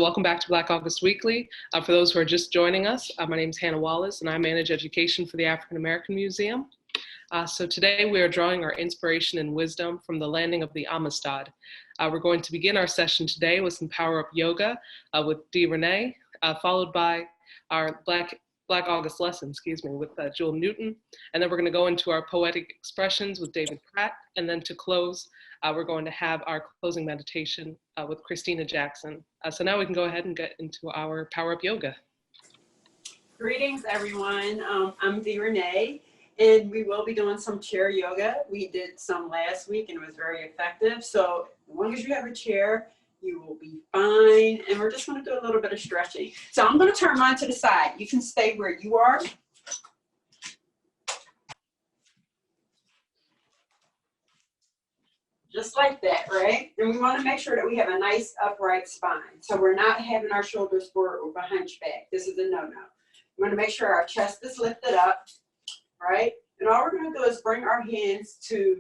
Welcome back to Black August Weekly. For those who are just joining us, my name is Hannah Wallace and I manage education for the African American Museum. So today we are drawing our inspiration and wisdom from the landing of the Amistad. We're going to begin our session today with some Power Up Yoga with Dee Renee, followed by our Black August lesson, with Jewell Newton. And then we're going to go into our poetic expressions with David Pratt. And then to close, we're going to have our closing meditation with Christina Jackson. So now we can go ahead and get into our Power Up Yoga. Greetings, everyone. I'm Dee Renee, and we will be doing some chair yoga. We did some last week, and it was very effective. So as long as you have a chair, you will be fine. And we're just going to do a little bit of stretching. So I'm going to turn mine to the side. You can stay where you are. Just like that, right? And we want to make sure that we have a nice upright spine. So we're not having our shoulders forward or hunchback. This is a no-no. We want to make sure our chest is lifted up, right? And all we're going to do is bring our hands to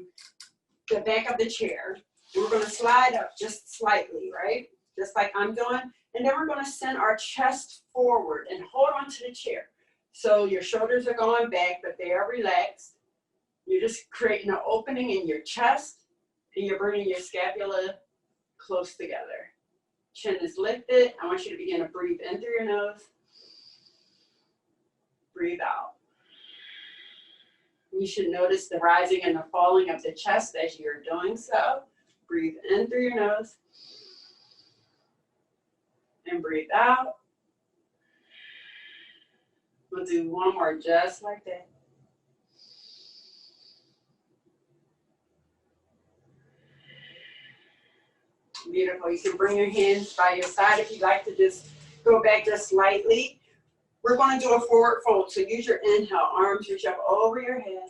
the back of the chair. And we're going to slide up just slightly, right? Just like I'm doing. And then we're going to send our chest forward and hold on to the chair. So your shoulders are going back, but they are relaxed. You're just creating an opening in your chest. And you're bringing your scapula close together. Chin is lifted. I want you to begin to breathe in through your nose. Breathe out. You should notice the rising and the falling of the chest as you're doing so. Breathe in through your nose. And breathe out. We'll do one more just like that. Beautiful. You can bring your hands by your side if you'd like to just go back just slightly. We're going to do a forward fold. So use your inhale. Arms reach up over your head.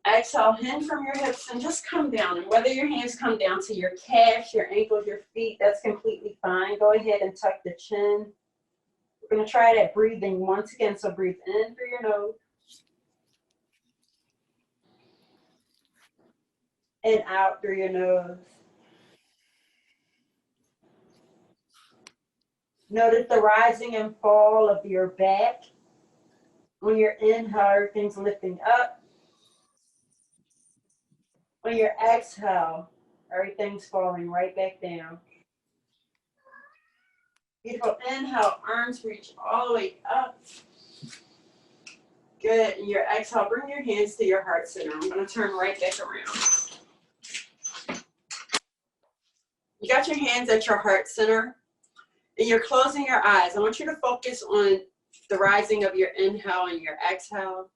Exhale, hinge from your hips and just come down. And whether your hands come down to your calves, your ankles, your feet, that's completely fine. Go ahead and tuck the chin. We're going to try that breathing once again. So breathe in through your nose. And out through your nose. Notice the rising and fall of your back. On your inhale, everything's lifting up. On your exhale, everything's falling right back down. Beautiful. Inhale, arms reach all the way up. Good. And your exhale, bring your hands to your heart center. I'm going to turn right back around. You got your hands at your heart center. And you're closing your eyes. I want you to focus on the rising of your inhale and your exhale.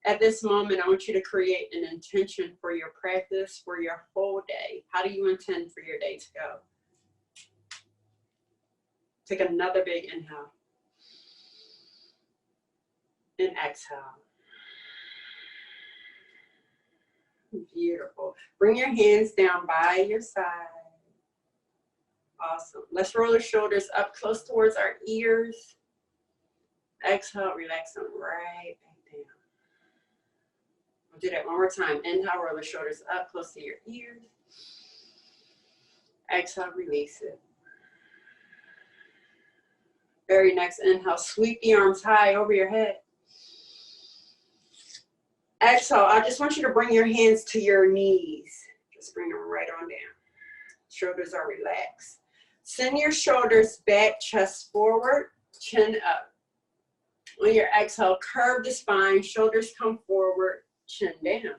At this moment, I want you to create an intention for your practice for your whole day. How do you intend for your day to go? Take another big inhale. And exhale. Beautiful. Bring your hands down by your side. Awesome. Let's roll the shoulders up close towards our ears. Exhale, relax them right back down. We'll do that one more time. Inhale, roll the shoulders up close to your ears. Exhale, release it. Very next inhale, sweep the arms high over your head. Exhale, I just want you to bring your hands to your knees. Just bring them right on down. Shoulders are relaxed. Send your shoulders back, chest forward, chin up. On your exhale, curve the spine, shoulders come forward, chin down.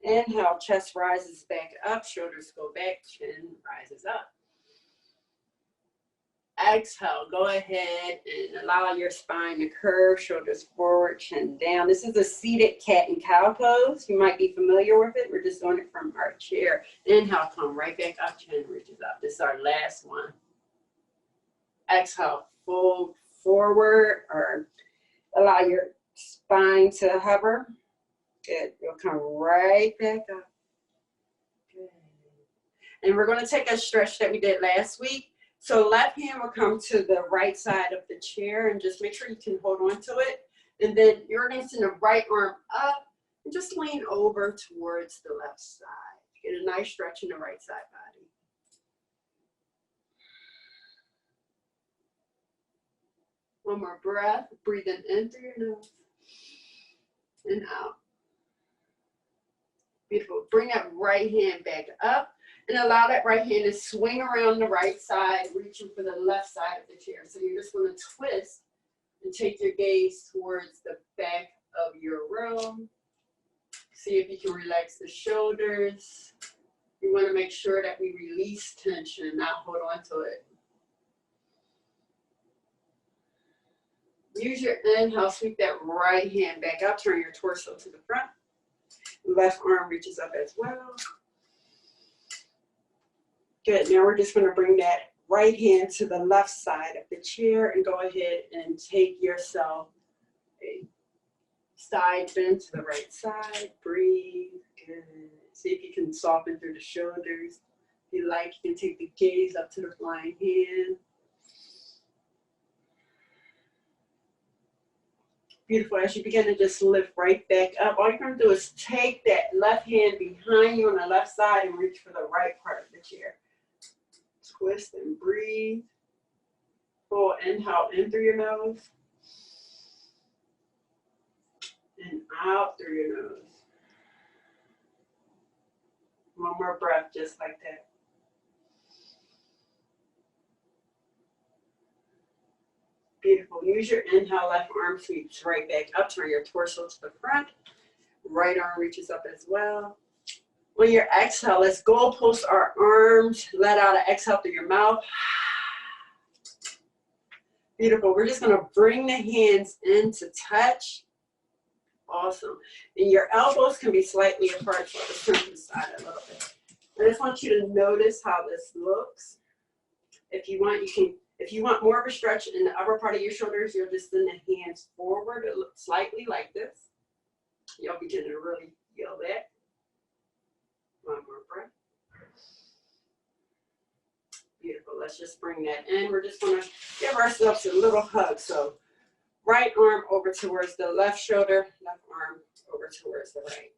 Inhale, chest rises back up, shoulders go back, chin rises up. Exhale, go ahead and allow your spine to curve, shoulders forward, chin down. This is a seated cat and cow pose. You might be familiar with it. We're just doing it from our chair. Inhale, come right back up, chin reaches up. This is our last one. Exhale, fold forward or allow your spine to hover. Good. You'll come right back up. Good. And we're going to take a stretch that we did last week. So left hand will come to the right side of the chair and just make sure you can hold on to it. And then you're going to send the right arm up and just lean over towards the left side. Get a nice stretch in the right side body. One more breath. Breathing in through your nose and out. Beautiful. Bring that right hand back up and allow that right hand to swing around the right side, reaching for the left side of the chair. So you're just going to twist and take your gaze towards the back of your room. See if you can relax the shoulders. You want to make sure that we release tension, not hold on to it. Use your inhale, sweep that right hand back up, turn your torso to the front. Left arm reaches up as well. Good, now we're just gonna bring that right hand to the left side of the chair and go ahead and take yourself a side bend to the right side. Breathe, good. See if you can soften through the shoulders. If you like, you can take the gaze up to the flying hand. Beautiful. As you begin to just lift right back up, all you're going to do is take that left hand behind you on the left side and reach for the right part of the chair. Twist and breathe. Full inhale in through your nose. And out through your nose. One more breath just like that. Beautiful. Use your inhale, left arm sweeps right back up. Turn your torso to the front. Right arm reaches up as well. On your exhale, let's goalpost our arms. Let out an exhale through your mouth. Beautiful. We're just going to bring the hands into touch. Awesome. And your elbows can be slightly apart, so I'll just turn to the side a little bit. I just want you to notice how this looks. If you want, you can. If you want more of a stretch in the upper part of your shoulders, you'll just send the hands forward. It looks slightly like this. You'll begin to really feel that. One more breath. Beautiful. Let's just bring that in. We're just going to give ourselves a little hug. So right arm over towards the left shoulder, left arm over towards the right.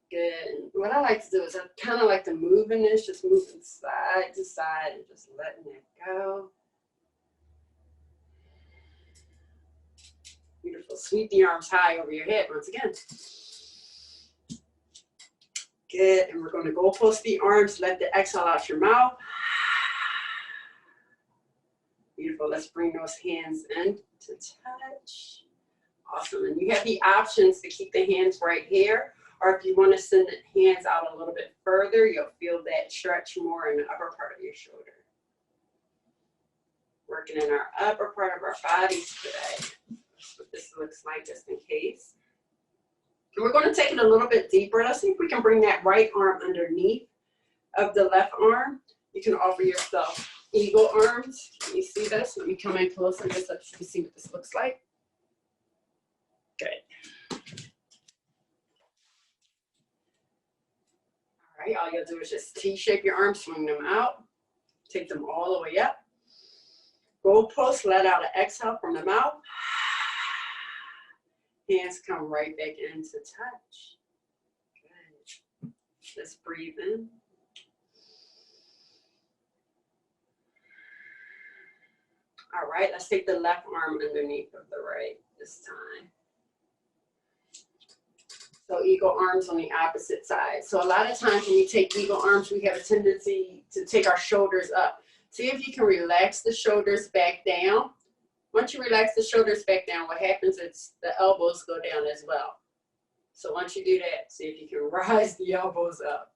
Good. And what I like to do is I kind of like to move in this, just moving side to side and just letting it go. Beautiful. Sweep the arms high over your head once again. Good. And we're going to go post the arms. Let the exhale out your mouth. Beautiful. Let's bring those hands in to touch. Awesome. And you have the options to keep the hands right here. Or if you want to send the hands out a little bit further, you'll feel that stretch more in the upper part of your shoulder. Working in our upper part of our bodies today. That's what this looks like just in case. And we're going to take it a little bit deeper. Let's see if we can bring that right arm underneath of the left arm. You can offer yourself eagle arms. Can you see this? Let me come in closer just so you can see what this looks like. Good. All you'll do is just T-shape your arms, swing them out, take them all the way up. Goalpost, let out an exhale from the mouth. Hands come right back into touch. Good. Let's breathe in. All right, let's take the left arm underneath of the right this time. So eagle arms on the opposite side. So a lot of times when we take eagle arms, we have a tendency to take our shoulders up. See if you can relax the shoulders back down. Once you relax the shoulders back down, what happens is the elbows go down as well. So once you do that, see if you can rise the elbows up.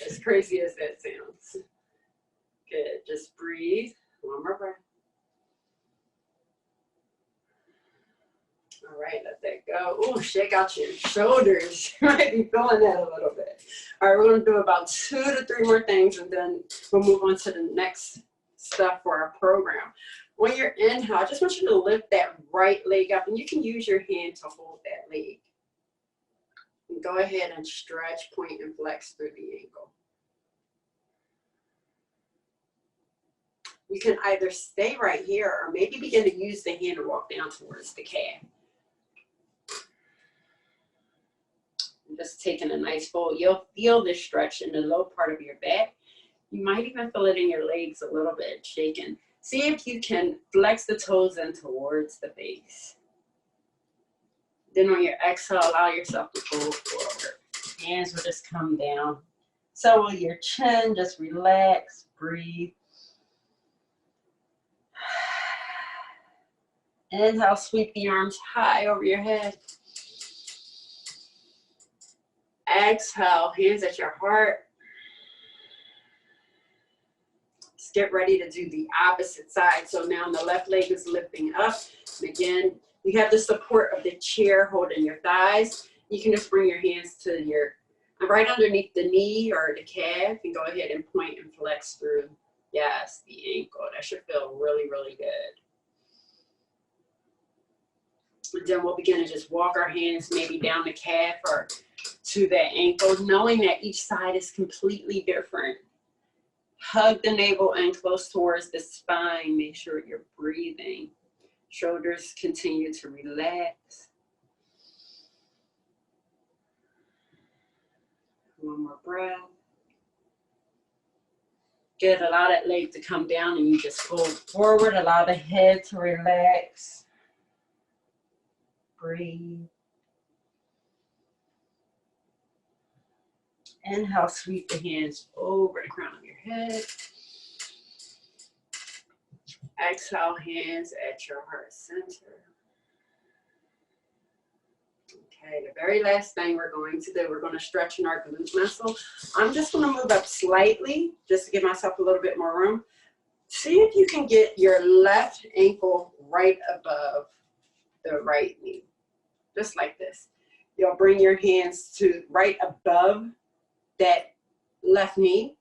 As crazy as that sounds. Good, just breathe. One more breath. All right, let that go. Oh, shake out your shoulders. You might be feeling that a little bit. All right, we're going to do about 2 to 3 more things, and then we'll move on to the next stuff for our program. When you're inhale, I just want you to lift that right leg up, and you can use your hand to hold that leg. And go ahead and stretch, point, and flex through the ankle. You can either stay right here or maybe begin to use the hand to walk down towards the calf. Just taking a nice fold. You'll feel this stretch in the low part of your back. You might even feel it in your legs a little bit, shaking. See if you can flex the toes in towards the base. Then on your exhale, allow yourself to fold forward. Hands will just come down. So will your chin, just relax, breathe. Inhale, sweep the arms high over your head. Exhale, hands at your heart. Let's get ready to do the opposite side. So now the left leg is lifting up. And again, you have the support of the chair holding your thighs. You can just bring your hands to your, right underneath the knee or the calf, and go ahead and point and flex through. Yes, the ankle. That should feel really, really good. And then we'll begin to just walk our hands maybe down the calf or to that ankle, knowing that each side is completely different. Hug the navel in close towards the spine. Make sure you're breathing. Shoulders continue to relax. One more breath. Good. Allow that leg to come down and you just fold forward. Allow the head to relax. Breathe. Inhale, sweep the hands over the crown of your head. Exhale, hands at your heart center. Okay, the very last thing we're going to do, we're going to stretch in our glute muscle. I'm just going to move up slightly just to give myself a little bit more room. See if you can get your left ankle right above the right knee. Just like this. You'll bring your hands to right above that left knee.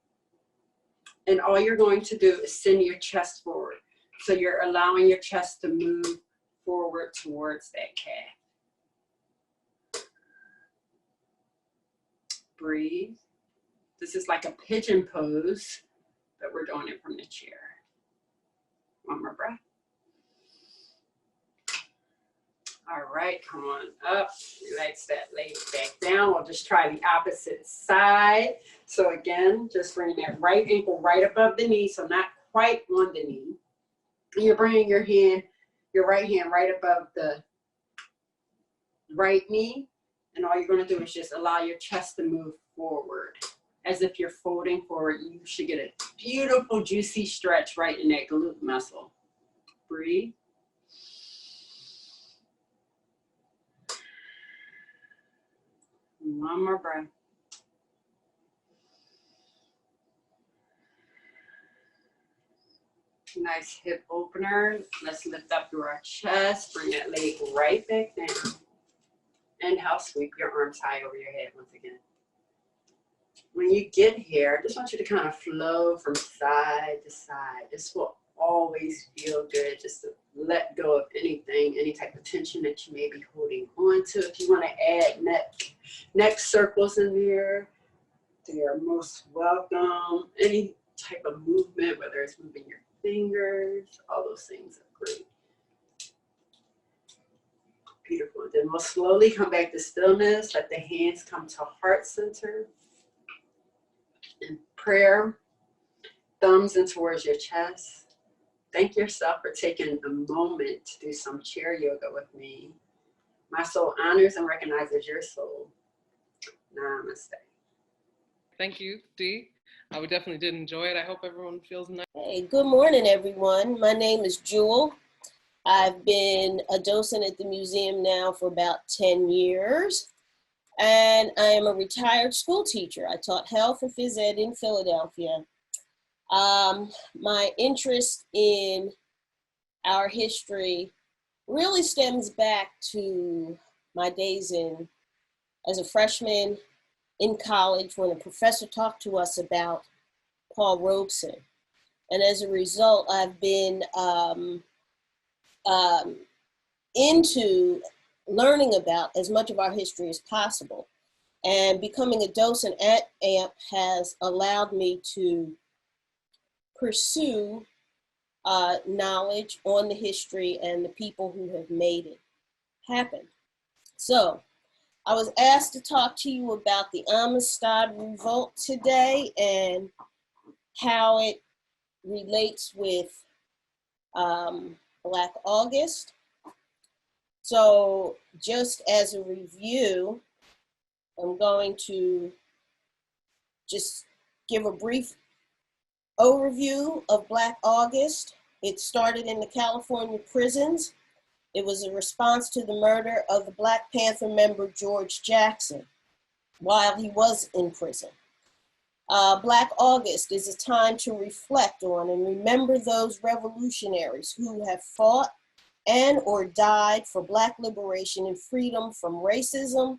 And all you're going to do is send your chest forward. So you're allowing your chest to move forward towards that calf. Breathe. This is like a pigeon pose, but we're doing it from the chair. One more breath. All right, come on up. Relax that leg back down. We'll just try the opposite side. So again, just bring that right ankle right above the knee, so not quite on the knee. And you're bringing your hand, your right hand right above the right knee. And all you're going to do is just allow your chest to move forward. As if you're folding forward, you should get a beautiful, juicy stretch right in that glute muscle. Breathe. One more breath. Nice hip opener. Let's lift up through our chest. Bring that leg right back down. Inhale, sweep your arms high over your head once again. When you get here, I just want you to kind of flow from side to side. This will always feel good, just to let go of anything, any type of tension that you may be holding on to. If you want to add neck circles in there, they are most welcome. Any type of movement, whether it's moving your fingers, all those things are great. Beautiful. Then we'll slowly come back to stillness. Let the hands come to heart center. In prayer, thumbs in towards your chest. Thank yourself for taking a moment to do some chair yoga with me. My soul honors and recognizes your soul. Namaste. Thank you, Dee. We definitely did enjoy it. I hope everyone feels nice. Hey, good morning, everyone. My name is Jewell. I've been a docent at the museum now for about 10 years, and I am a retired school teacher. I taught health and phys ed in Philadelphia. My interest in our history really stems back to my days as a freshman in college when a professor talked to us about Paul Robeson. And as a result, I've been into learning about as much of our history as possible. And becoming a docent at AMP has allowed me to pursue knowledge on the history and the people who have made it happen. So I was asked to talk to you about the Amistad revolt today and how it relates with Black August. So just as a review, I'm going to just give a brief overview of Black August. It started in the California prisons. It was a response to the murder of the Black Panther member George Jackson while he was in prison. Black August is a time to reflect on and remember those revolutionaries who have fought and or died for Black liberation and freedom from racism,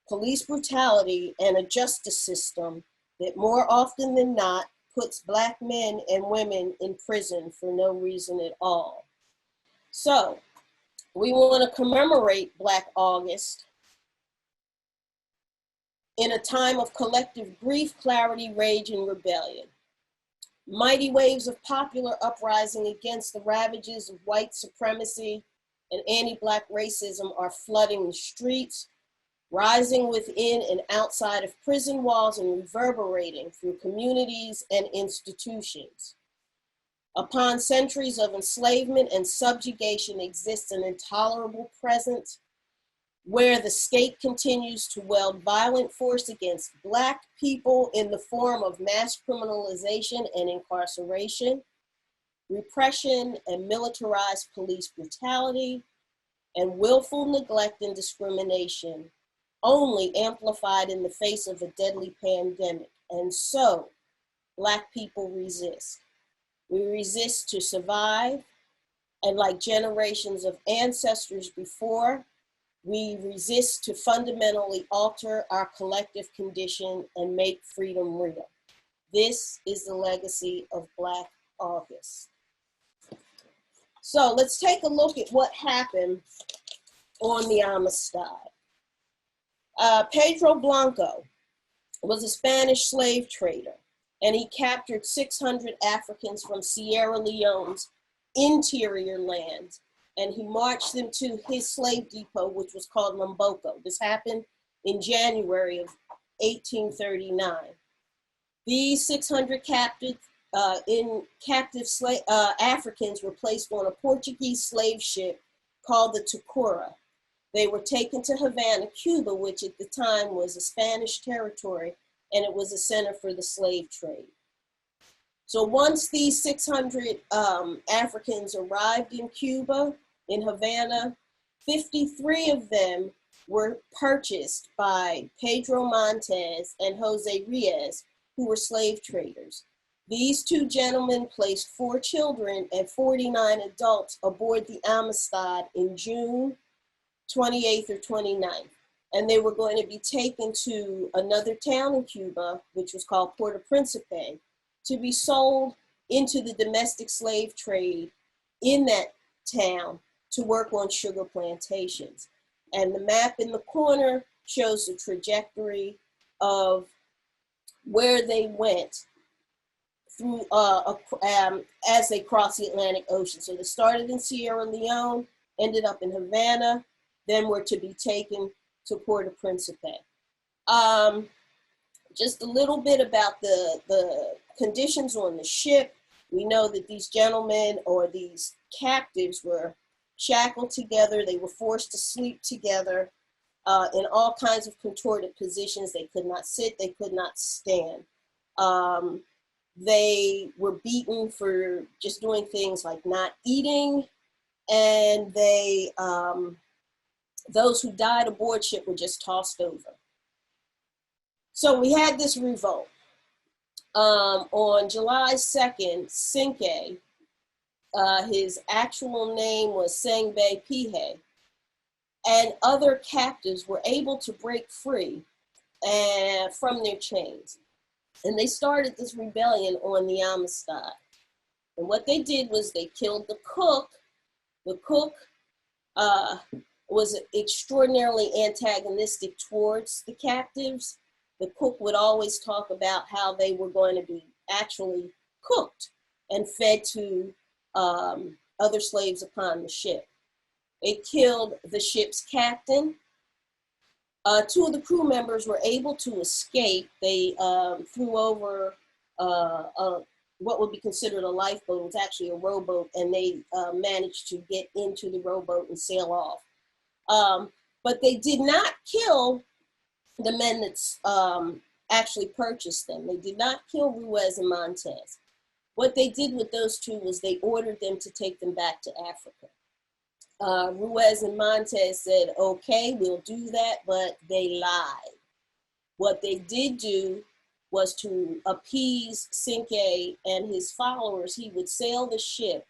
police brutality, and a justice system that more often than not puts Black men and women in prison for no reason at all. So we want to commemorate Black August in a time of collective grief, clarity, rage, and rebellion. Mighty waves of popular uprising against the ravages of white supremacy and anti-Black racism are flooding the streets, rising within and outside of prison walls and reverberating through communities and institutions. Upon centuries of enslavement and subjugation exists an intolerable presence where the state continues to wield violent force against Black people in the form of mass criminalization and incarceration, repression and militarized police brutality, and willful neglect and discrimination, only amplified in the face of a deadly pandemic. And so, Black people resist. We resist to survive, and like generations of ancestors before, we resist to fundamentally alter our collective condition and make freedom real. This is the legacy of Black August. So let's take a look at what happened on the Amistad. Pedro Blanco was a Spanish slave trader, and he captured 600 Africans from Sierra Leone's interior lands, and he marched them to his slave depot, which was called Lomboko. This happened in January of 1839. These 600 captive Africans were placed on a Portuguese slave ship called the Tucura. They were taken to Havana, Cuba, which at the time was a Spanish territory, and it was a center for the slave trade. So once these 600 Africans arrived in Cuba, in Havana, 53 of them were purchased by Pedro Montez and Jose Rios, who were slave traders. These two gentlemen placed 4 children and 49 adults aboard the Amistad in June 28th or 29th. And they were going to be taken to another town in Cuba, which was called Puerto Principe, to be sold into the domestic slave trade in that town to work on sugar plantations. And the map in the corner shows the trajectory of where they went through as they crossed the Atlantic Ocean. So they started in Sierra Leone, ended up in Havana, then were to be taken to Puerto Principe. Just a little bit about the conditions on the ship. We know that these gentlemen or these captives were shackled together. They were forced to sleep together in all kinds of contorted positions. They could not sit, they could not stand. They were beaten for just doing things like not eating, and they, those who died aboard ship were just tossed over. So we had this revolt. On July 2nd, Cinque, his actual name was Sangbe Pihe, and other captives were able to break free from their chains. And they started this rebellion on the Amistad. And what they did was they killed the cook. The cook was extraordinarily antagonistic towards the captives. The cook would always talk about how they were going to be actually cooked and fed to other slaves upon the ship. They killed the ship's captain. 2 of the crew members were able to escape. They threw over a what would be considered a lifeboat. It was actually a rowboat, and they managed to get into the rowboat and sail off. But they did not kill the men that actually purchased them. They did not kill Ruiz and Montez. What they did with those two was they ordered them to take them back to Africa. Ruiz and Montez said, okay, we'll do that, but they lied. What they did do was to appease Cinque and his followers. He would sail the ship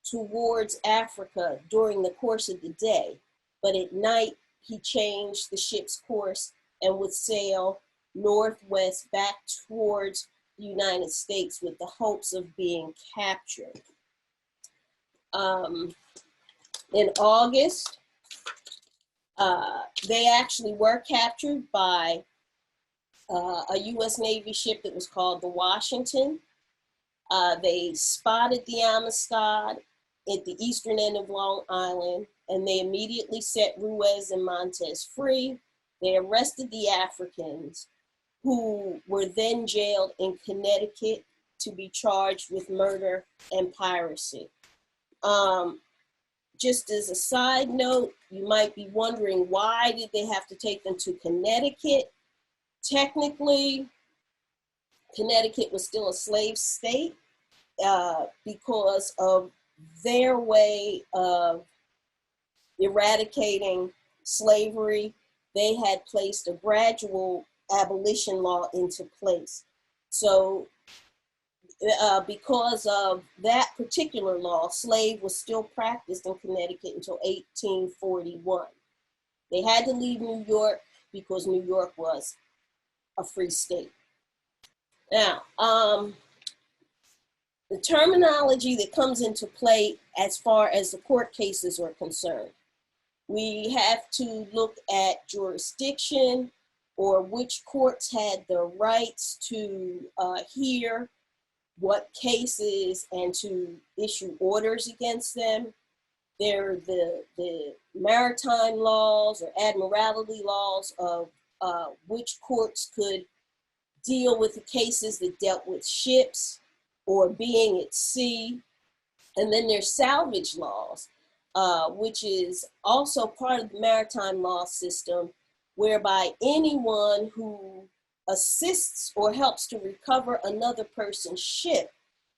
towards Africa during the course of the day, but at night he changed the ship's course and would sail northwest back towards the United States with the hopes of being captured. In August, they actually were captured by a U.S. Navy ship that was called the Washington. They spotted the Amistad at the eastern end of Long Island, and they immediately set Ruiz and Montez free. They arrested the Africans, who were then jailed in Connecticut to be charged with murder and piracy. Just as a side note, you might be wondering, why did they have to take them to Connecticut? Technically, Connecticut was still a slave state because of their way of eradicating slavery. They had placed a gradual abolition law into place. So because of that particular law, slave was still practiced in Connecticut until 1841. They had to leave New York because New York was a free state. Now, the terminology that comes into play as far as the court cases are concerned, we have to look at jurisdiction, or which courts had the rights to hear what cases and to issue orders against them. There are the maritime laws or admiralty laws of which courts could deal with the cases that dealt with ships or being at sea. And then there's salvage laws, which is also part of the maritime law system, whereby anyone who assists or helps to recover another person's ship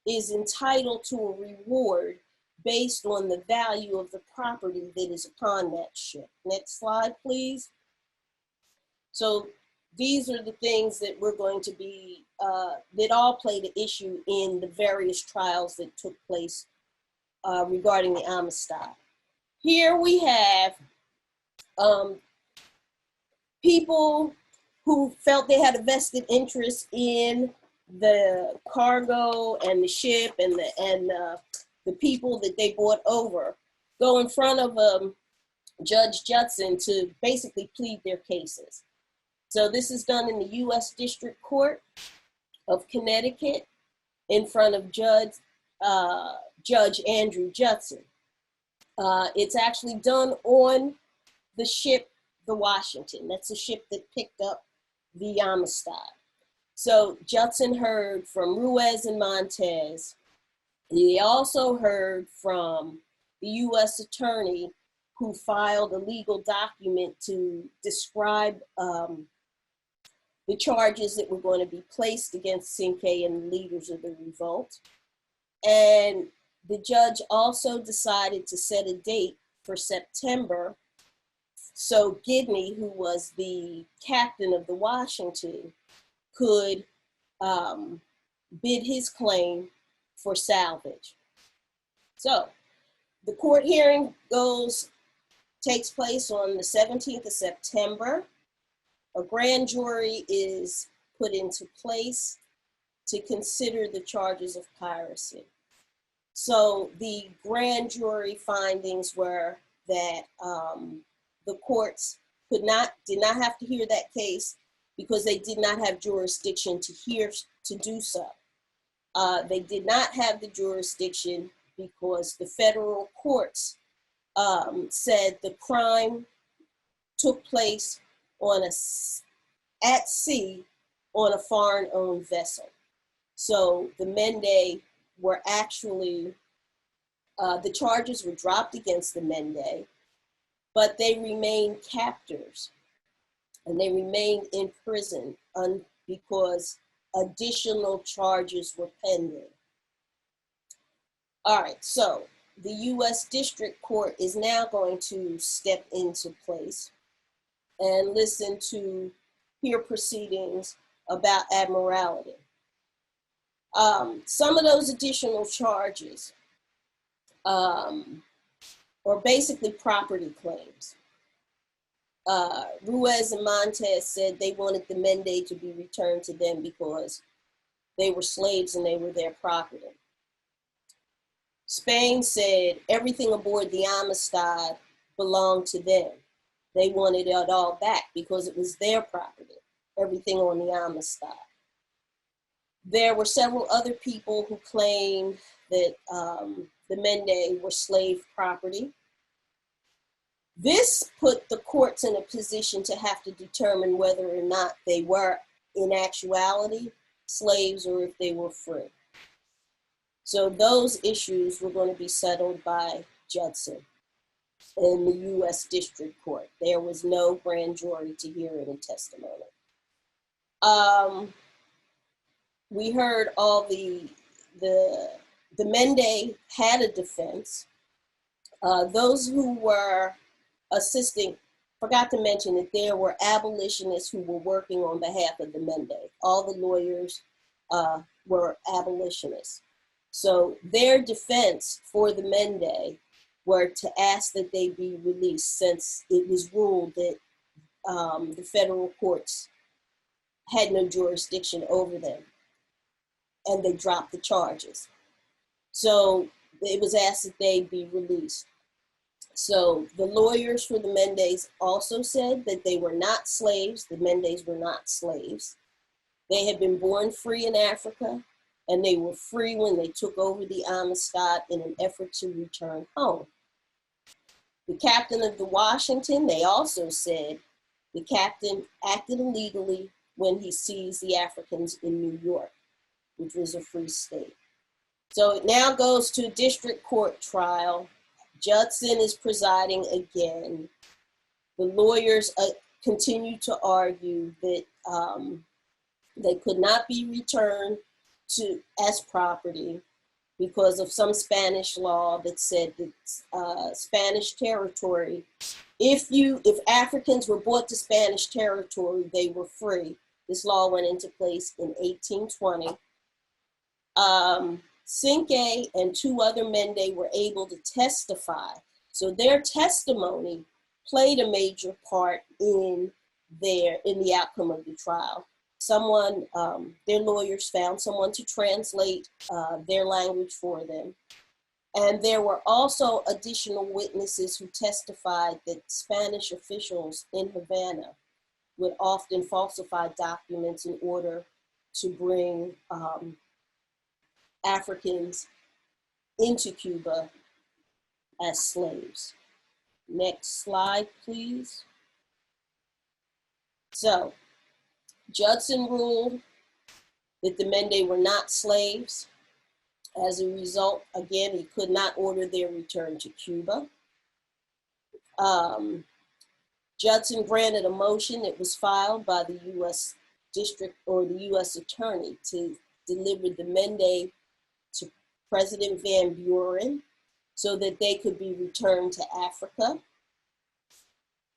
is entitled to a reward based on the value of the property that is upon that ship. Next slide, please. So these are the things that we're going to be, that all played an issue in the various trials that took place regarding the Amistad. Here we have people who felt they had a vested interest in the cargo and the ship and the people that they brought over, go in front of Judge Judson to basically plead their cases. So this is done in the U.S. District Court of Connecticut in front of Judge Andrew Judson. It's actually done on the ship, the Washington. That's a ship that picked up the Amistad. So Judson heard from Ruiz and Montez. He also heard from the U.S. attorney who filed a legal document to describe the charges that were going to be placed against Cinque and the leaders of the revolt. And the judge also decided to set a date for September so Gidney, who was the captain of the Washington, could bid his claim for salvage. So the court hearing takes place on the 17th of September. A grand jury is put into place to consider the charges of piracy. So the grand jury findings were that the courts did not have to hear that case because they did not have jurisdiction to do so. They did not have the jurisdiction because the federal courts said the crime took place at sea on a foreign-owned vessel. So the Mende were actually, the charges were dropped against the Mende, but they remained captors and they remained in prison because additional charges were pending. All right, so the U.S. District Court is now going to step into place and listen to hear proceedings about admiralty. Some of those additional charges are basically property claims. Ruiz and Montez said they wanted the Mende to be returned to them because they were slaves and they were their property. Spain said everything aboard the Amistad belonged to them. They wanted it all back because it was their property, everything on the Amistad. There were several other people who claimed that the Mende were slave property. This put the courts in a position to have to determine whether or not they were in actuality slaves or if they were free. So those issues were going to be settled by Judson in the U.S. District Court. There was no grand jury to hear any testimony. We heard all the Mende had a defense. Those who were assisting, forgot to mention that there were abolitionists who were working on behalf of the Mende. All the lawyers were abolitionists. So their defense for the Mende were to ask that they be released since it was ruled that the federal courts had no jurisdiction over them and they dropped the charges. So it was asked that they be released. So the lawyers for the Mendes also said that they were not slaves. The Mendes were not slaves. They had been born free in Africa, and they were free when they took over the Amistad in an effort to return home. The captain of the Washington, they also said the captain acted illegally when he seized the Africans in New York, which was a free state. So it now goes to a district court trial. Judson is presiding again. The lawyers continue to argue that they could not be returned as property because of some Spanish law that said that Spanish territory, if Africans were brought to Spanish territory, they were free. This law went into place in 1820. Cinque and two other Mende were able to testify. So their testimony played a major part in the outcome of the trial. Someone, their lawyers found someone to translate their language for them. And there were also additional witnesses who testified that Spanish officials in Havana would often falsify documents in order to bring Africans into Cuba as slaves. Next slide, please. So, Judson ruled that the Mende were not slaves. As a result, again, he could not order their return to Cuba. Judson granted a motion that was filed by the U.S. District or the U.S. Attorney to deliver the Mende to President Van Buren so that they could be returned to Africa.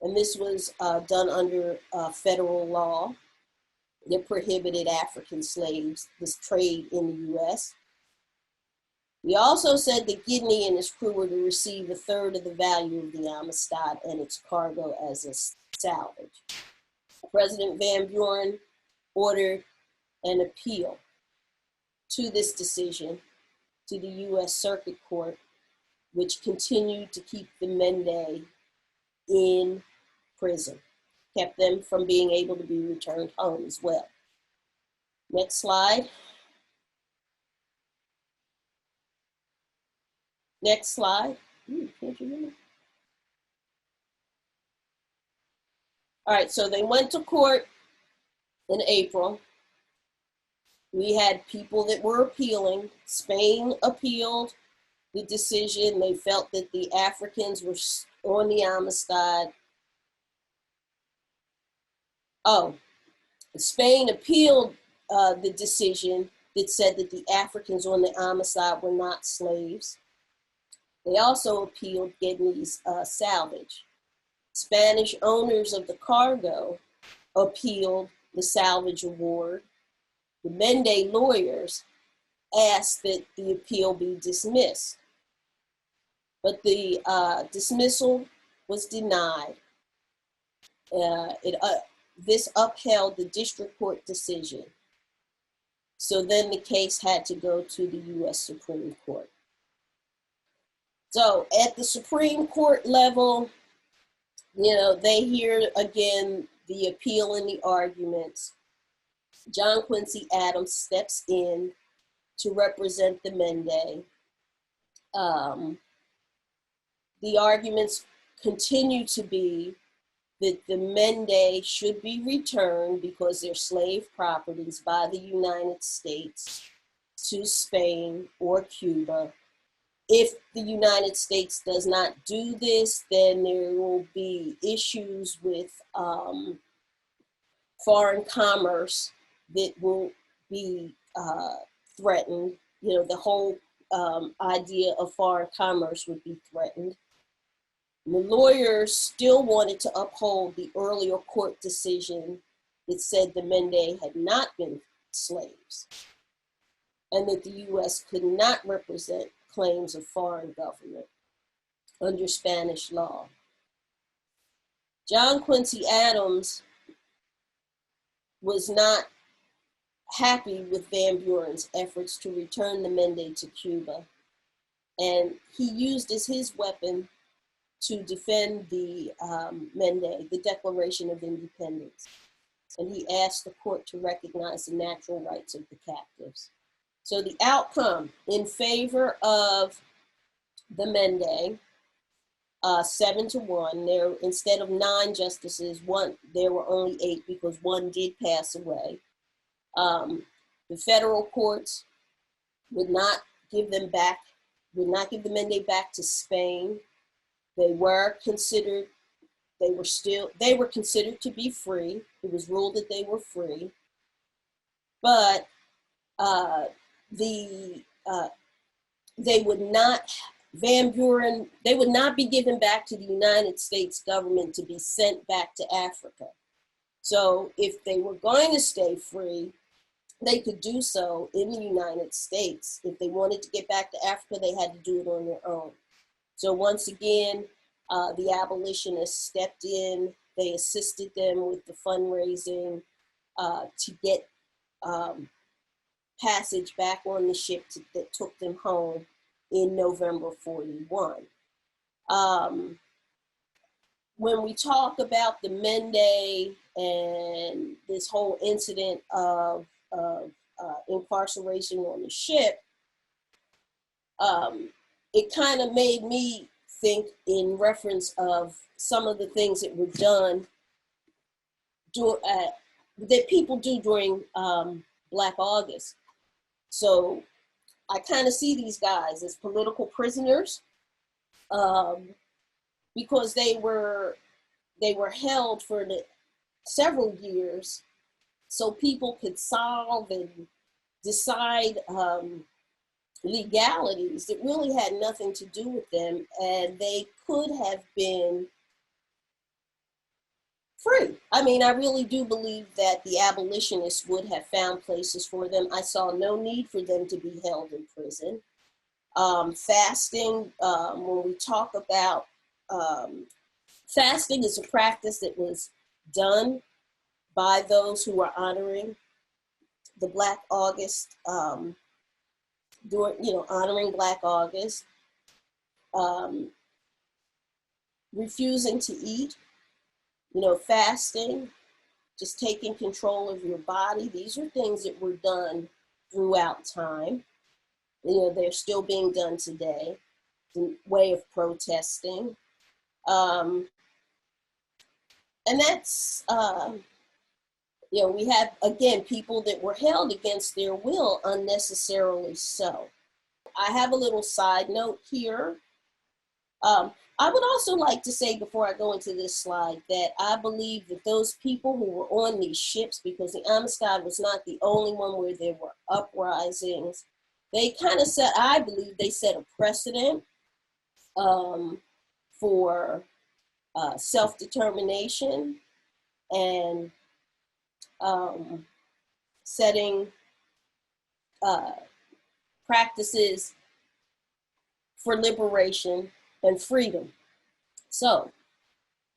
And this was done under federal law that prohibited African slaves, this trade in the U.S. He also said that Gidney and his crew were to receive a third of the value of the Amistad and its cargo as a salvage. President Van Buren ordered an appeal to this decision to the U.S. Circuit Court, which continued to keep the Mende in prison, kept them from being able to be returned home as well. Next slide. Next slide. Can't you hear me? All right, so they went to court in April. We had people that were appealing. Spain appealed the decision. They felt that the Africans were on the Amistad. Oh, Spain appealed the decision that said that the Africans on the Amistad were not slaves. They also appealed Guinea's salvage. Spanish owners of the cargo appealed the salvage award. The Mende lawyers asked that the appeal be dismissed, but the dismissal was denied. This upheld the district court decision. So then the case had to go to the US Supreme Court. So at the Supreme Court level, they hear again the appeal and the arguments. John Quincy Adams steps in to represent the Mende. The arguments continue to be that the Mende should be returned because they're slave properties by the United States to Spain or Cuba. If the United States does not do this, then there will be issues with foreign commerce that will be threatened. The whole idea of foreign commerce would be threatened. The lawyers still wanted to uphold the earlier court decision that said the Mende had not been slaves and that the US could not represent claims of foreign government under Spanish law. John Quincy Adams was not happy with Van Buren's efforts to return the Mende to Cuba, and he used as his weapon to defend the Mende, the Declaration of Independence. And he asked the court to recognize the natural rights of the captives. So the outcome in favor of the Mende, 7-1, there, instead of 9 justices, there were only 8 because one did pass away. The federal courts would not give them back, would not give the Mende back to Spain. They were considered to be free. It was ruled that they were free, but they would not, Van Buren, they would not be given back to the United States government to be sent back to Africa. So if they were going to stay free, they could do so in the United States. If they wanted to get back to Africa, they had to do it on their own. So once again, the abolitionists stepped in. They assisted them with the fundraising to get passage back on the ship that took them home in November 41. When we talk about the Mende and this whole incident of incarceration on the ship, it kind of made me think in reference of some of the things that were done, that people do during Black August. So I kind of see these guys as political prisoners because they were held for several years so people could solve and decide legalities that really had nothing to do with them, and they could have been free. I mean, I really do believe that the abolitionists would have found places for them. I saw no need for them to be held in prison. Fasting, when we talk about fasting, is a practice that was done by those who were honoring the Black August, honoring Black August, refusing to eat, fasting, just taking control of your body. These are things that were done throughout time. They're still being done today. The way of protesting. And that's You know, we have, again, people that were held against their will, unnecessarily so. I have a little side note here. I would also like to say before I go into this slide that I believe that those people who were on these ships, because the Amistad was not the only one where there were uprisings, they kind of set, I believe they set a precedent for self-determination and setting practices for liberation and freedom. So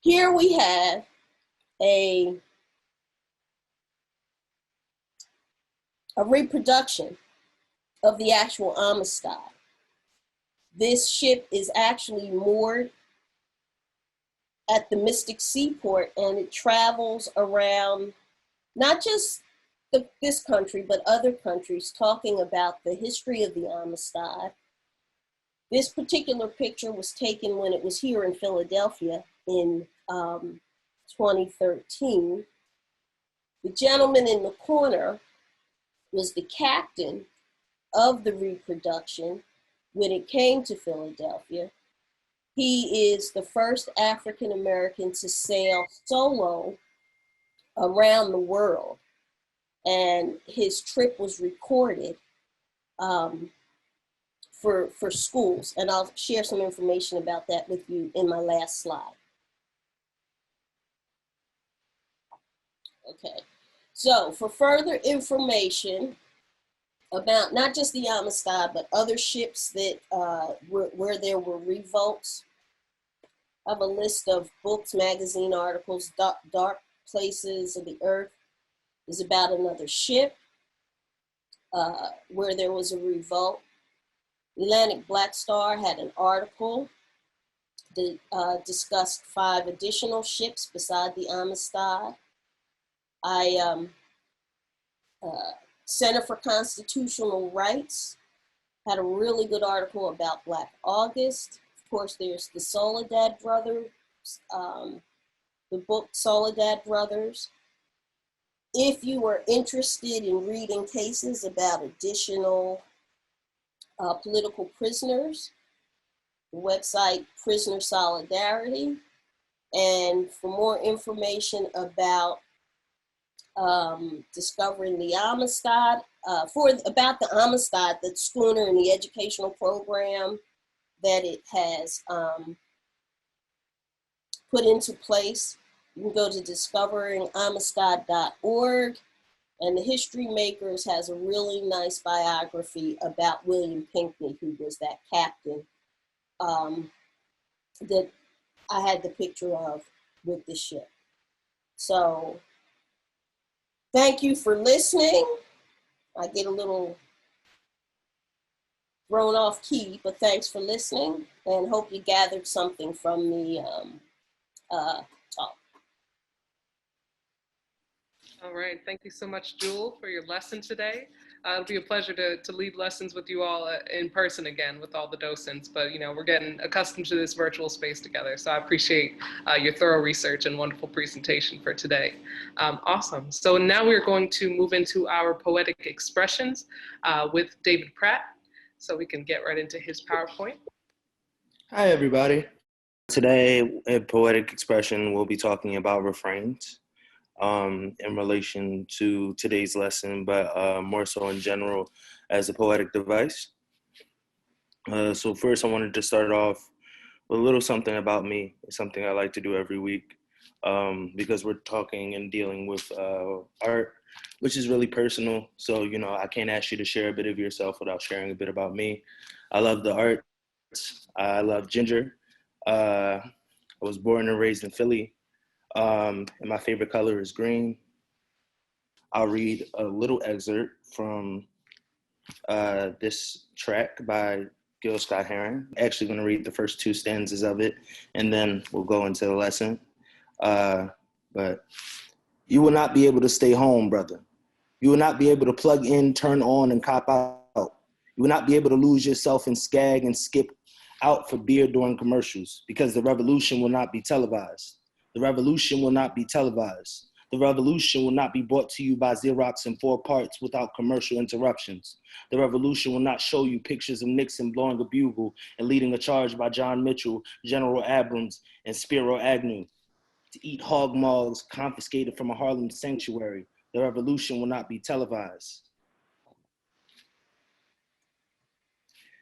here we have a reproduction of the actual Amistad. This ship is actually moored at the Mystic Seaport, and it travels around not just this country, but other countries, talking about the history of the Amistad. This particular picture was taken when it was here in Philadelphia in 2013. The gentleman in the corner was the captain of the reproduction when it came to Philadelphia. He is the first African American to sail solo around the world, and his trip was recorded for schools, and I'll share some information about that with you in my last slide. Okay, so for further information about not just the Amistad, but other ships that where there were revolts, I have a list of books, magazine articles. Dark Places of the Earth is about another ship where there was a revolt. Atlantic Black Star had an article that discussed 5 additional ships beside the Amistad. Center for Constitutional Rights had a really good article about Black August. Of course, there's the Soledad Brothers, the book Soledad Brothers. If you are interested in reading cases about additional political prisoners, the website Prisoner Solidarity. And for more information about discovering the Amistad, about the Amistad, the schooner and the educational program that it has put into place, you can go to discoveringamistad.org. And the History Makers has a really nice biography about William Pinckney, who was that captain that I had the picture of with the ship. So thank you for listening. I get a little thrown off key, but thanks for listening, and hope you gathered something from the talk. All right, thank you so much, Jewell, for your lesson today. It'll be a pleasure to lead lessons with you all in person again with all the docents, but you know, we're getting accustomed to this virtual space together, so I appreciate your thorough research and wonderful presentation for today. Awesome, so now we're going to move into our poetic expressions with David Pratt, so we can get right into his PowerPoint. Hi, everybody. Today, in Poetic Expression, we'll be talking about refrains in relation to today's lesson, but more so in general as a poetic device. So first, I wanted to start off with a little something about me. It's something I like to do every week because we're talking and dealing with art, which is really personal. So, you know, I can't ask you to share a bit of yourself without sharing a bit about me. I love the arts. I love ginger. I was born and raised in Philly. And my favorite color is green. I'll read a little excerpt from this track by Gil Scott-Heron. Actually going to read the first 2 stanzas of it, and then we'll go into the lesson. But you will not be able to stay home, brother. You will not be able to plug in, turn on, and cop out. You will not be able to lose yourself and skag and skip out for beer during commercials, because the revolution will not be televised. The revolution will not be televised. The revolution will not be brought to you by Xerox in 4 parts without commercial interruptions. The revolution will not show you pictures of Nixon blowing a bugle and leading a charge by John Mitchell, General Abrams, and Spiro Agnew to eat hog maws confiscated from a Harlem sanctuary. The revolution will not be televised.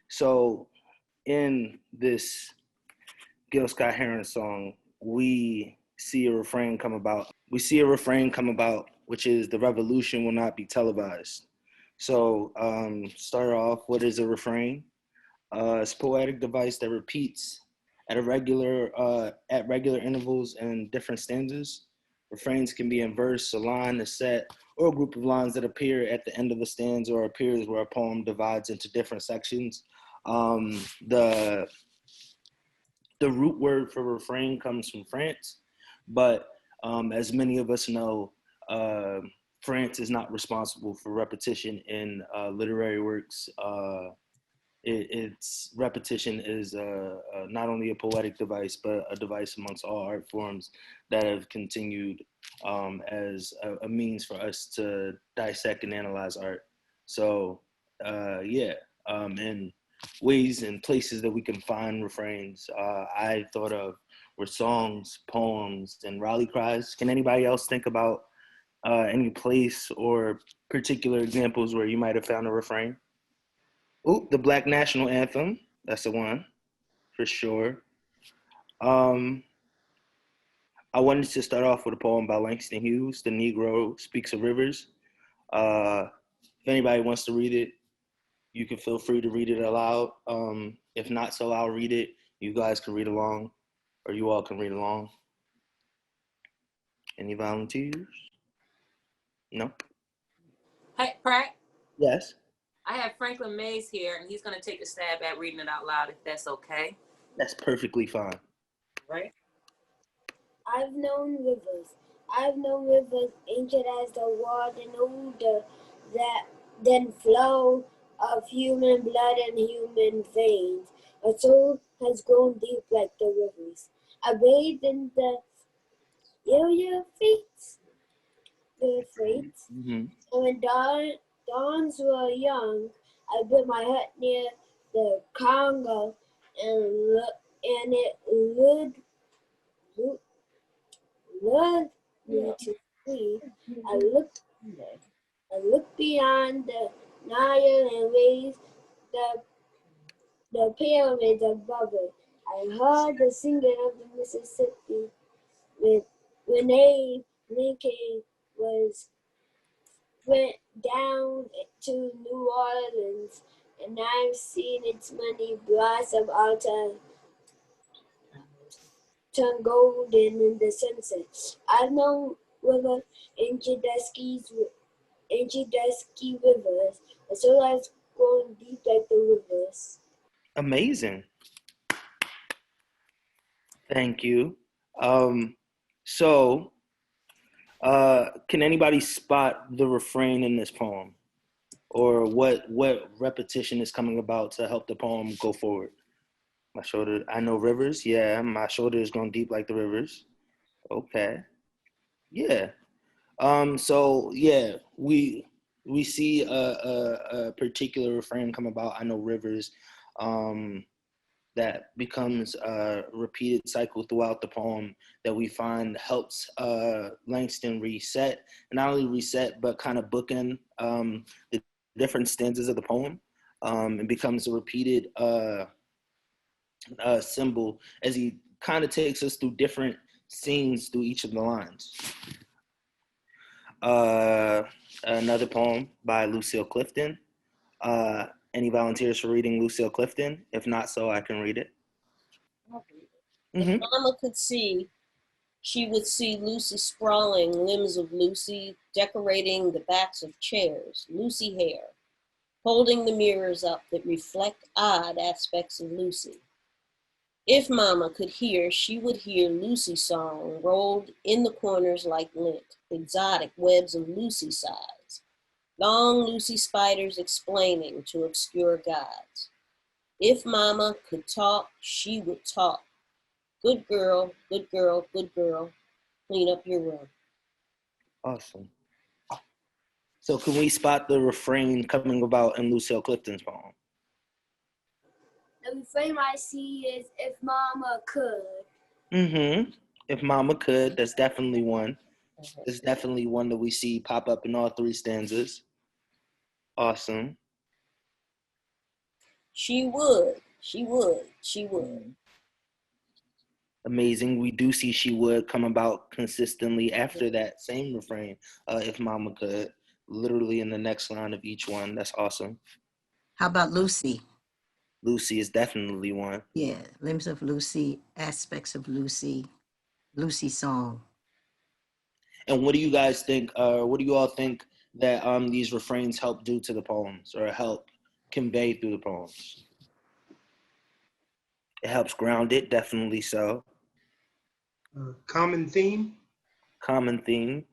So in this Gil Scott Heron song, we see a refrain come about, which is the revolution will not be televised. So start off, what is a refrain? It's a poetic device that repeats at regular intervals and different stanzas. Refrains can be in verse, a line, a set, or a group of lines that appear at the end of a stanza or appears where a poem divides into different sections. The root word for refrain comes from France, but as many of us know, France is not responsible for repetition in literary works. Its repetition is not only a poetic device, but a device amongst all art forms that have continued as a means for us to dissect and analyze art. So and ways and places that we can find refrains I thought of were songs, poems, and rally cries. Can anybody else think about any place or particular examples where you might have found a refrain? Oh, the Black National Anthem. That's the one, for sure. I wanted to start off with a poem by Langston Hughes, The Negro Speaks of Rivers. If anybody wants to read it, you can feel free to read it aloud. If not, so I'll read it. You guys can read along, or you all can read along. Any volunteers? No? Hey, Pratt, Yes? I have Franklin Mays here, and he's going to take a stab at reading it out loud, if that's okay. That's perfectly fine. Right? I've known rivers ancient as the water and older than flow of human blood and human veins. My soul has grown deep like the rivers. I bathe in the your feet. Mm-hmm. And when dawns were young, I built my hut near the Congo, and it lured me to sleep. I looked beyond the Nile and raised the pyramids above it. I heard the singing of the Mississippi with Renee Lincoln went down to New Orleans, and I've seen its many blossom out and turn golden in the sunset. I've known river ancient dusky rivers, and so I've grown deep like the rivers. Amazing. Thank you. So, can anybody spot the refrain in this poem? Or what repetition is coming about to help the poem go forward? My shoulder, I know rivers. Yeah, my shoulder is going deep like the rivers. Okay. Yeah. So yeah, we see a particular refrain come about. I know rivers. That becomes a repeated cycle throughout the poem that we find helps Langston reset, and not only reset, but kind of bookend the different stanzas of the poem. It becomes a repeated symbol as he kind of takes us through different scenes through each of the lines. Another poem by Lucille Clifton. Any volunteers for reading Lucille Clifton? If not, so I can read it. If Mama could see, she would see Lucy sprawling, limbs of Lucy decorating the backs of chairs, Lucy hair, holding the mirrors up that reflect odd aspects of Lucy. If Mama could hear, she would hear Lucy song rolled in the corners like lint, exotic webs of Lucy size, long Lucy spiders explaining to obscure gods. If Mama could talk, she would talk. Good girl, good girl, good girl, clean up your room. Awesome. So can we spot the refrain coming about in Lucille Clifton's poem? The refrain I see is if mama could. Mm-hmm. If Mama Could, that's definitely one. It's definitely one that we see pop up in all three stanzas. Awesome. She would. She would. She would. Amazing. We do see She Would come about consistently after that same refrain, if Mama Could, literally in the next line of each one. That's awesome. How about Lucy? Lucy is definitely one. Yeah, limbs of Lucy, aspects of Lucy, Lucy song. And what do you guys think, what do you all think that these refrains help do to the poems or help convey through the poems? It helps ground it, definitely so. Common theme. Common theme.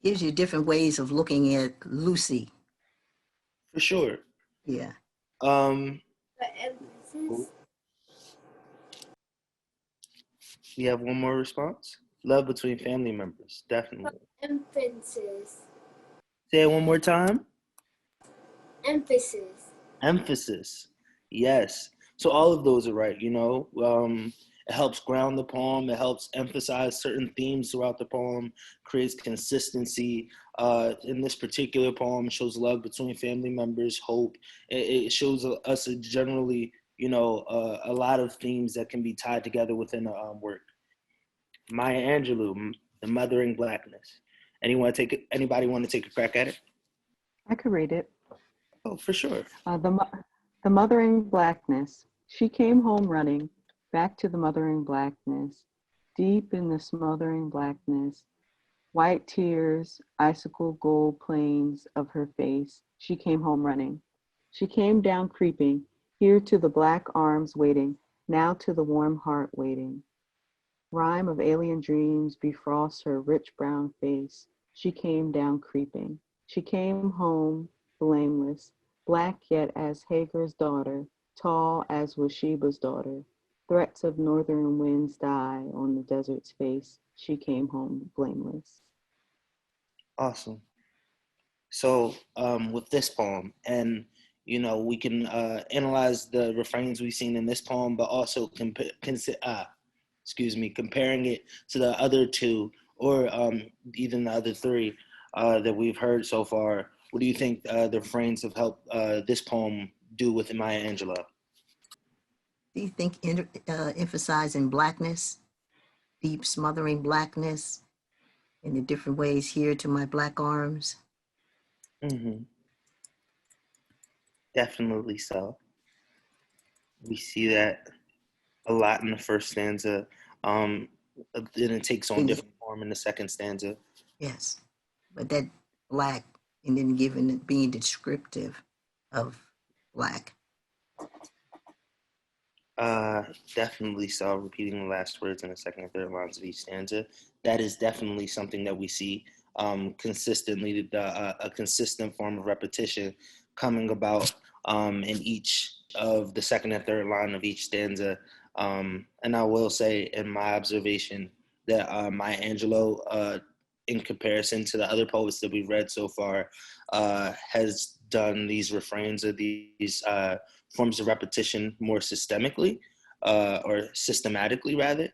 Gives you different ways of looking at Lucy. For sure. Yeah. The emphasis. We have one more response. Love between family members, definitely. Emphasis. Say it one more time. Emphasis. Emphasis. Yes. So all of those are right, you know. It helps ground the poem. It helps emphasize certain themes throughout the poem, creates consistency. In this particular poem, it shows love between family members, hope. It shows us generally, you know, a lot of themes that can be tied together within a work. Maya Angelou, The Mothering Blackness. Anybody want to take a crack at it? I could read it. Oh, for sure. The mothering blackness. She came home running, back to the mothering blackness, deep in the smothering blackness. White tears, icicle gold plains of her face. She came home running. She came down creeping, here to the black arms waiting, now to the warm heart waiting. Rime of alien dreams befrosts her rich brown face. She came down creeping. She came home blameless, black yet as Hagar's daughter, tall as was Sheba's daughter. Threats of northern winds die on the desert's face. She came home blameless. Awesome. So with this poem, and you know, we can analyze the refrains we've seen in this poem, but also comparing it to the other two, or even the other three that we've heard so far. What do you think the refrains have helped this poem do with Maya Angelou? Do you think emphasizing blackness, deep smothering blackness in the different ways here to my black arms? Mm-hmm. Definitely so. We see that a lot in the first stanza. Then it takes on different form in the second stanza. Yes, but that black and then being descriptive of black. Definitely so. Repeating the last words in the second and third lines of each stanza. That is definitely something that we see consistently, a consistent form of repetition coming about in each of the second and third line of each stanza. And I will say, in my observation, that Maya Angelou, in comparison to the other poets that we've read so far, has done these refrains or these forms of repetition more systemically, or systematically rather.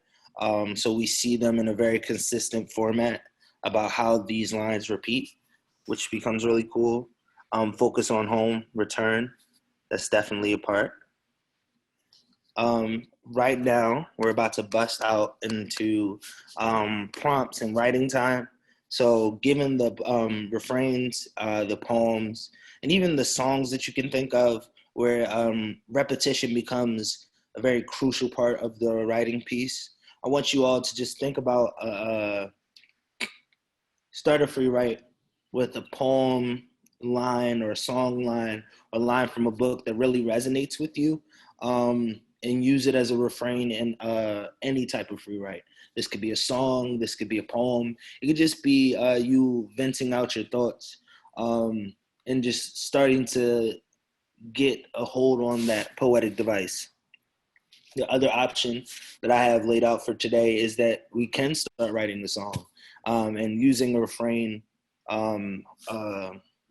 So we see them in a very consistent format about how these lines repeat, which becomes really cool. Focus on home, return. That's definitely a part. Right now, we're about to bust out into prompts and writing time. So given the refrains, the poems, and even the songs that you can think of where repetition becomes a very crucial part of the writing piece, I want you all to just think about start a free write with a poem line or a song line or line from a book that really resonates with you, and use it as a refrain in any type of free write. This could be a song, this could be a poem. It could just be you venting out your thoughts, and just starting to get a hold on that poetic device. The other option that I have laid out for today is that we can start writing the song. and using a refrain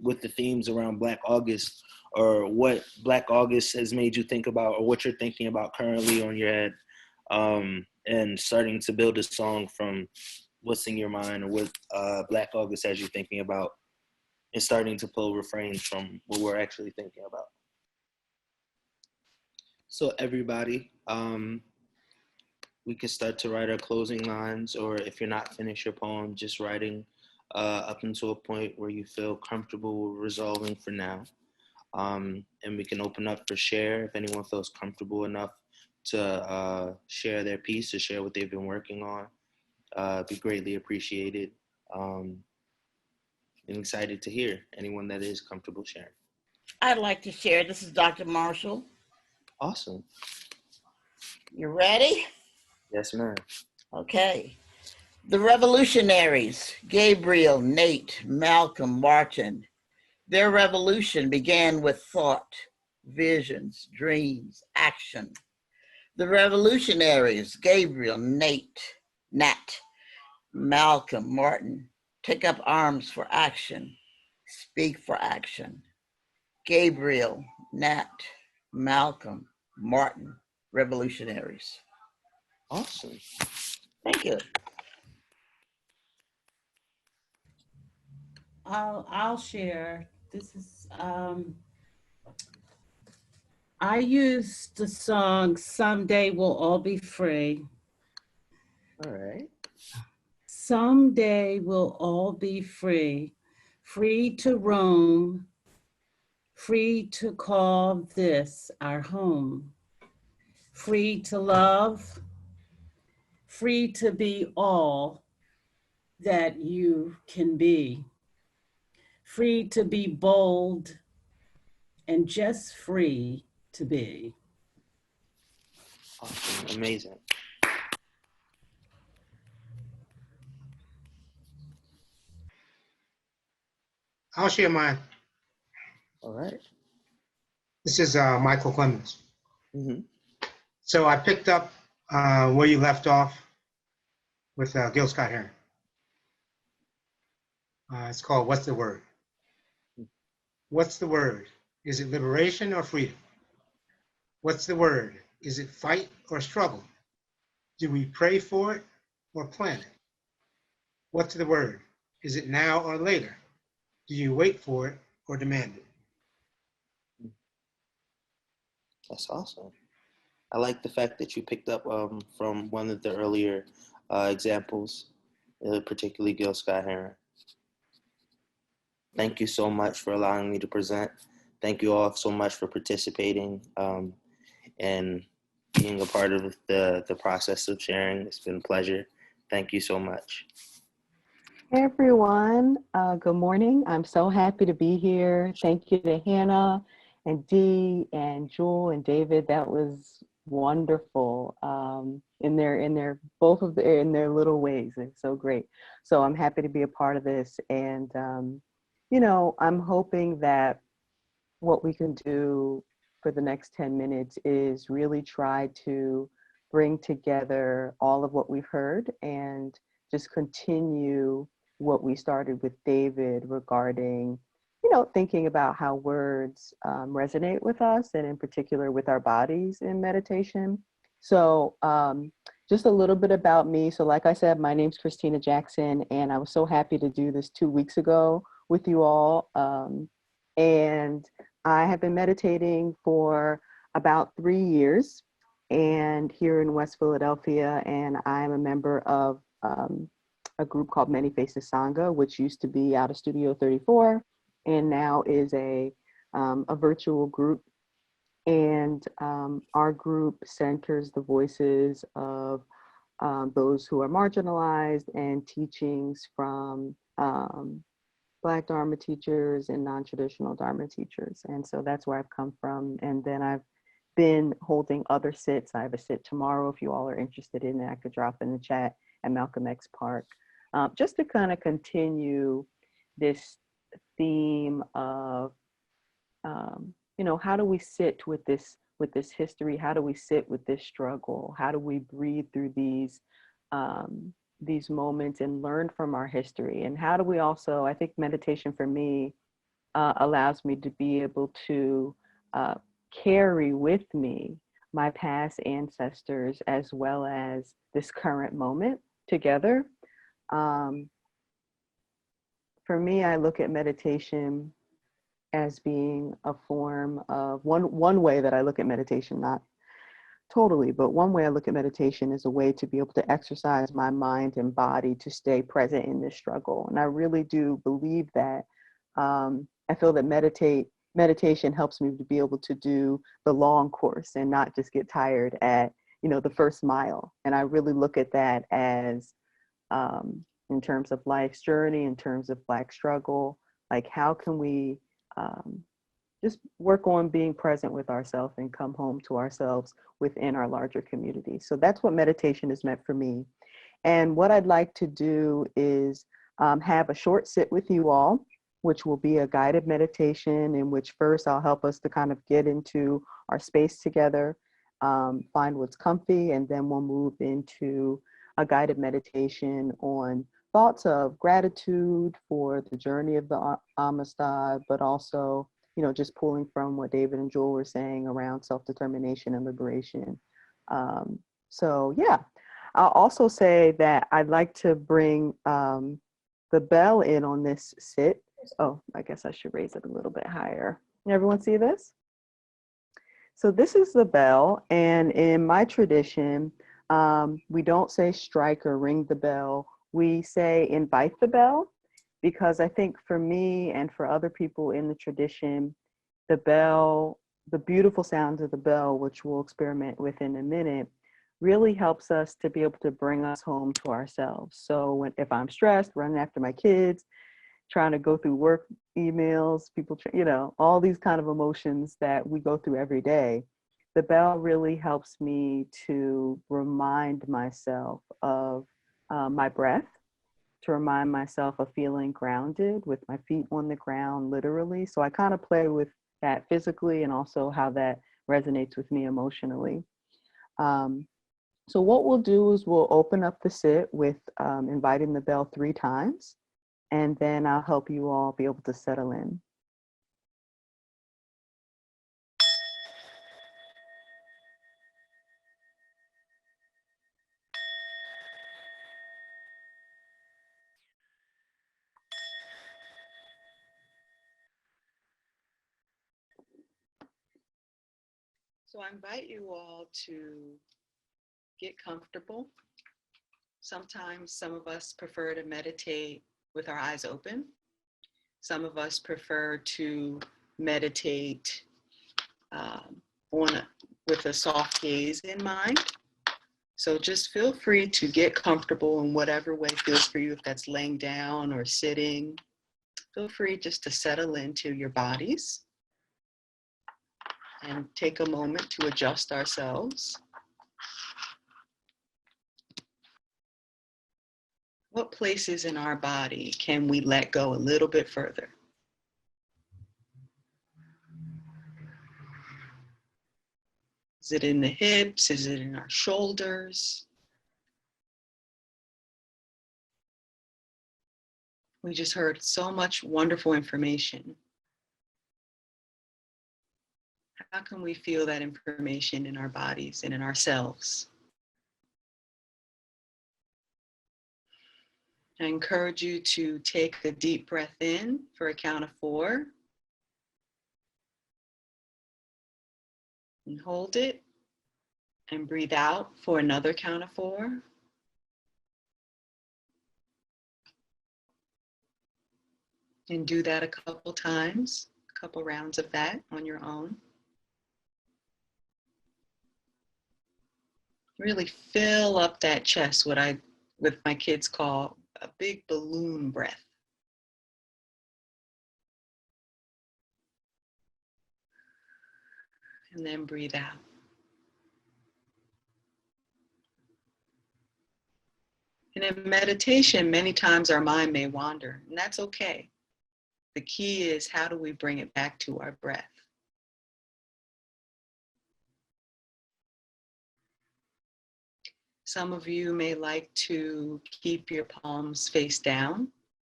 with the themes around Black August, or what Black August has made you think about, or what you're thinking about currently on your head, and starting to build a song from what's in your mind, or what Black August has you thinking about, and starting to pull refrains from what we're actually thinking about. So everybody, we can start to write our closing lines, or if you're not finished your poem, just writing up until a point where you feel comfortable resolving for now. And we can open up for share if anyone feels comfortable enough to share their piece or share what they've been working on. Be greatly appreciated. And excited to hear anyone that is comfortable sharing. I'd like to share. This is Dr. Marshall. Awesome. You ready? Yes, ma'am. Okay. The revolutionaries, Gabriel, Nate, Malcolm, Martin. Their revolution began with thought, visions, dreams, action. The revolutionaries, Gabriel, Nate, Nat, Malcolm, Martin, take up arms for action, speak for action. Gabriel, Nat, Malcolm, Martin, revolutionaries. Awesome. Thank you. I'll share. This is I used the song "Someday We'll All Be Free." All right. Someday we'll all be free, free to roam, free to call this our home, free to love, free to be all that you can be, free to be bold, and just free to be. Awesome. Amazing. I'll share mine. All right. This is Michael Clemens. Mm-hmm. So I picked up where you left off with Gil Scott-Heron. It's called What's the Word? What's the word? Is it liberation or freedom? What's the word? Is it fight or struggle? Do we pray for it or plan it? What's the word? Is it now or later? Do you wait for it or demand it? That's awesome. I like the fact that you picked up from one of the earlier examples, particularly Gil Scott-Heron. Thank you so much for allowing me to present. Thank you all so much for participating and being a part of the process of sharing. It's been a pleasure. Thank you so much. Hey everyone, good morning. I'm so happy to be here. Thank you to Hannah and Dee and Jewell and David. That was wonderful in their both of their in their little ways. It's so great. So I'm happy to be a part of this, and you know, I'm hoping that what we can do for the next 10 minutes is really try to bring together all of what we've heard and just continue what we started with David regarding, you know, thinking about how words resonate with us, and in particular with our bodies in meditation. So just a little bit about me. So like I said, my name's Christina Jackson, and I was so happy to do this 2 weeks ago with you all. And I have been meditating for about 3 years, and here in West Philadelphia, and I'm a member of a group called Many Faces Sangha, which used to be out of Studio 34 and now is a virtual group. And our group centers the voices of those who are marginalized and teachings from Black Dharma teachers and non-traditional Dharma teachers. And so that's where I've come from. And then I've been holding other sits. I have a sit tomorrow if you all are interested in it. I could drop in the chat at Malcolm X Park. Just to kind of continue this theme of, you know, how do we sit with this history? How do we sit with this struggle? How do we breathe through these these moments and learn from our history? And how do we also, I think meditation for me allows me to be able to carry with me my past ancestors as well as this current moment together. For me, I look at meditation as being a form of one way that I look at meditation, not totally, but one way I look at meditation is a way to be able to exercise my mind and body to stay present in this struggle. And I really do believe that. I feel that meditation helps me to be able to do the long course and not just get tired at, the first mile. And I really look at that as, in terms of life's journey, in terms of Black struggle, like how can we just work on being present with ourselves and come home to ourselves within our larger community. So that's what meditation is meant for me. And what I'd like to do is have a short sit with you all, which will be a guided meditation in which first I'll help us to kind of get into our space together, find what's comfy, and then we'll move into a guided meditation on thoughts of gratitude for the journey of the Amistad, but also, just pulling from what David and Jewell were saying around self-determination and liberation. So yeah, I'll also say that I'd like to bring the bell in on this sit. Oh, I guess I should raise it a little bit higher. Everyone see this? So this is the bell, and in my tradition, we don't say strike or ring the bell. We say invite the bell, because I think for me and for other people in the tradition, the bell, the beautiful sounds of the bell, which we'll experiment with in a minute, really helps us to be able to bring us home to ourselves. So if I'm stressed, running after my kids, trying to go through work emails, people, all these kind of emotions that we go through every day, the bell really helps me to remind myself of my breath, to remind myself of feeling grounded with my feet on the ground, literally. So I kind of play with that physically and also how that resonates with me emotionally. So what we'll do is we'll open up the sit with inviting the bell 3 times. And then I'll help you all be able to settle in. So I invite you all to get comfortable. Sometimes some of us prefer to meditate with our eyes open. Some of us prefer to meditate with a soft gaze in mind. So just feel free to get comfortable in whatever way feels for you, if that's laying down or sitting. Feel free just to settle into your bodies and take a moment to adjust ourselves. What places in our body can we let go a little bit further? Is it in the hips? Is it in our shoulders? We just heard so much wonderful information. How can we feel that information in our bodies and in ourselves? I encourage you to take a deep breath in for a count of 4. And hold it. And breathe out for another count of 4. And do that a couple times, a couple rounds of that on your own. Really fill up that chest, what I, with my kids, call a big balloon breath. And then breathe out. And in meditation, many times our mind may wander, and that's okay. The key is, how do we bring it back to our breath? Some of you may like to keep your palms face down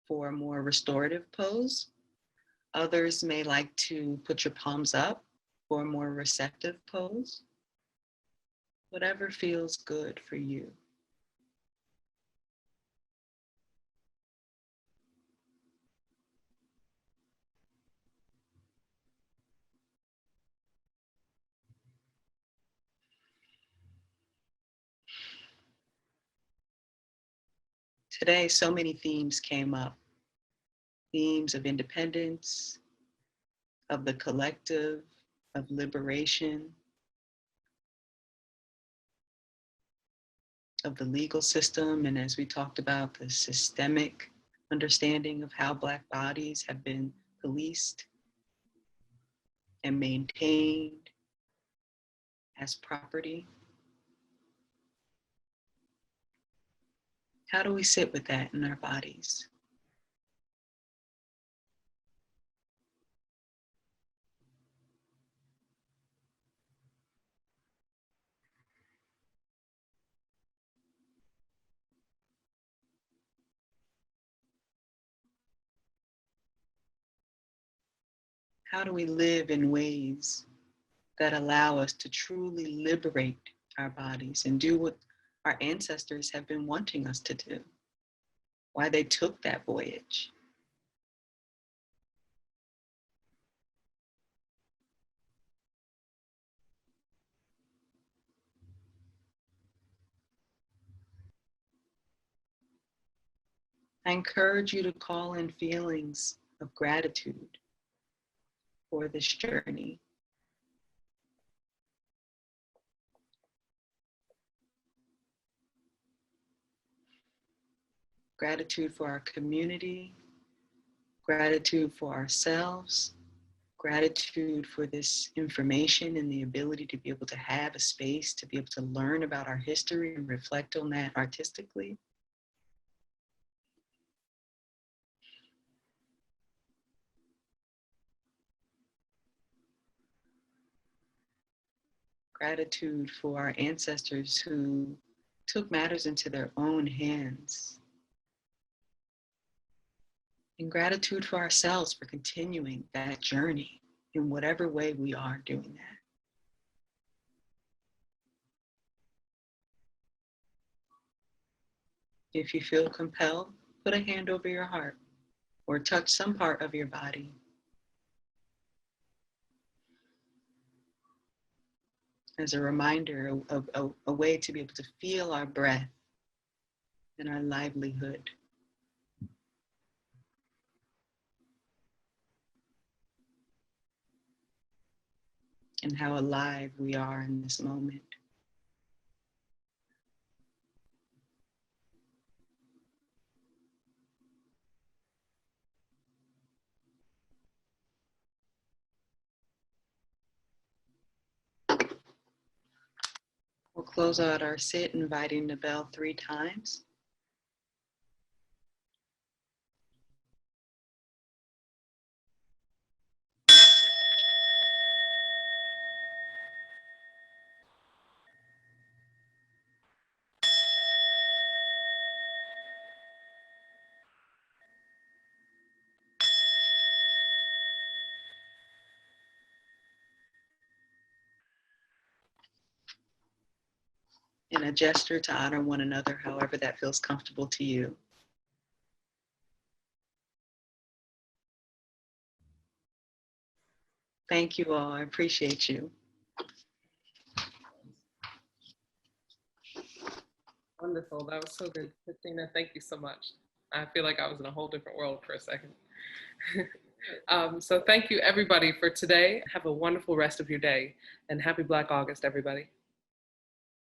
for a more restorative pose. Others may like to put your palms up for a more receptive pose. Whatever feels good for you. Today, so many themes came up. Themes of independence, of the collective, of liberation, of the legal system, and as we talked about, the systemic understanding of how Black bodies have been policed and maintained as property. How do we sit with that in our bodies? How do we live in ways that allow us to truly liberate our bodies and do what our ancestors have been wanting us to do? Why they took that voyage. I encourage you to call in feelings of gratitude for this journey. Gratitude for our community, gratitude for ourselves, gratitude for this information and the ability to be able to have a space to be able to learn about our history and reflect on that artistically. Gratitude for our ancestors who took matters into their own hands. And gratitude for ourselves for continuing that journey in whatever way we are doing that. If you feel compelled, put a hand over your heart or touch some part of your body. As a reminder of a way to be able to feel our breath and our livelihood. And how alive we are in this moment. We'll close out our sit, inviting the bell 3 times. In a gesture to honor one another, however that feels comfortable to you. Thank you all, I appreciate you. Wonderful, that was so good. Christina, thank you so much. I feel like I was in a whole different world for a second. So thank you everybody for today. Have a wonderful rest of your day and happy Black August, everybody.